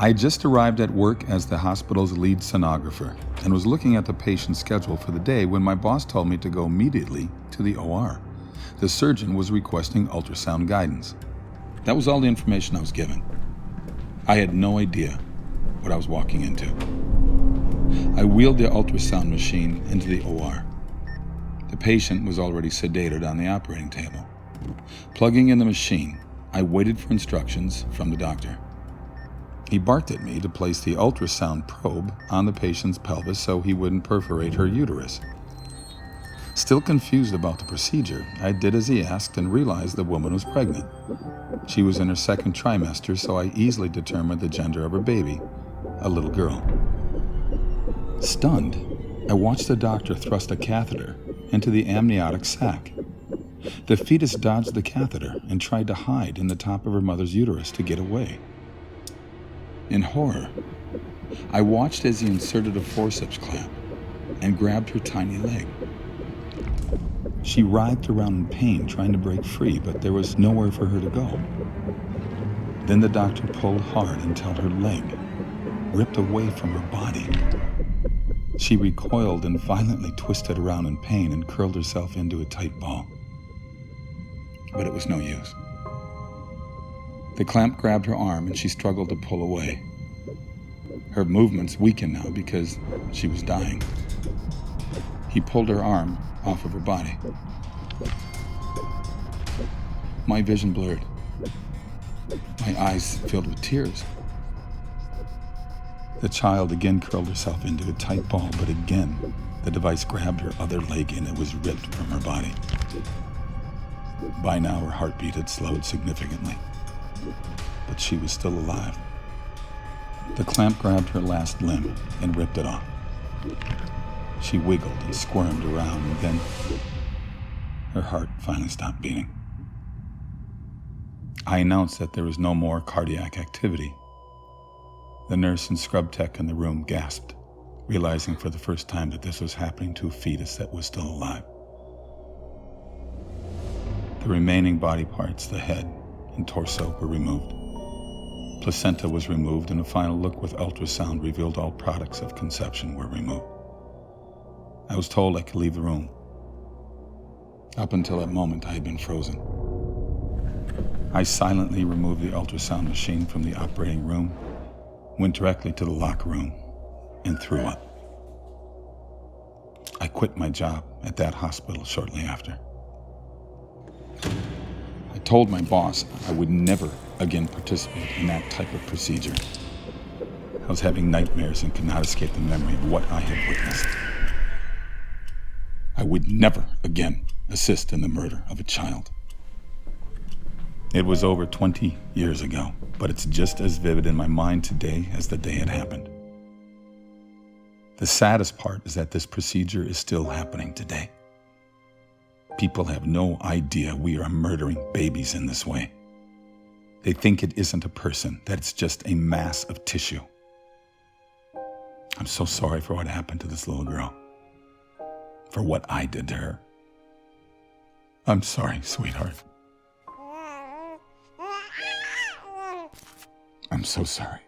I had just arrived at work as the hospital's lead sonographer and was looking at the patient's schedule for the day when my boss told me to go immediately to the OR. The surgeon was requesting ultrasound guidance. That was all the information I was given. I had no idea what I was walking into. I wheeled the ultrasound machine into the OR. The patient was already sedated on the operating table. Plugging in the machine, I waited for instructions from the doctor. He barked at me to place the ultrasound probe on the patient's pelvis so he wouldn't perforate her uterus. Still confused about the procedure, I did as he asked and realized the woman was pregnant. She was in her second trimester, so I easily determined the gender of her baby, a little girl. Stunned, I watched the doctor thrust a catheter into the amniotic sac. The fetus dodged the catheter and tried to hide in the top of her mother's uterus to get away. In horror, I watched as he inserted a forceps clamp and grabbed her tiny leg. She writhed around in pain, trying to break free, but there was nowhere for her to go. Then the doctor pulled hard until her leg ripped away from her body. She recoiled and violently twisted around in pain and curled herself into a tight ball. But it was no use. The clamp grabbed her arm and she struggled to pull away. Her movements weakened now because she was dying. He pulled her arm off of her body. My vision blurred. My eyes filled with tears. The child again curled herself into a tight ball, but again, the device grabbed her other leg and it was ripped from her body. By now, her heartbeat had slowed significantly, but she was still alive. The clamp grabbed her last limb and ripped it off. She wiggled and squirmed around, and then her heart finally stopped beating. I announced that there was no more cardiac activity. The nurse and scrub tech in the room gasped, realizing for the first time that this was happening to a fetus that was still alive. The remaining body parts, the head and torso, were removed. Placenta was removed, and a final look with ultrasound revealed all products of conception were removed. I was told I could leave the room. Up until that moment, I had been frozen. I silently removed the ultrasound machine from the operating room, went directly to the locker room, and threw up. I quit my job at that hospital shortly after. I told my boss I would never again participate in that type of procedure. I was having nightmares and could not escape the memory of what I had witnessed. I would never again assist in the murder of a child. It was over 20 years ago, but it's just as vivid in my mind today as the day it happened. The saddest part is that this procedure is still happening today. People have no idea we are murdering babies in this way. They think it isn't a person, that it's just a mass of tissue. I'm so sorry for what happened to this little girl, for what I did to her. I'm sorry, sweetheart. I'm so sorry.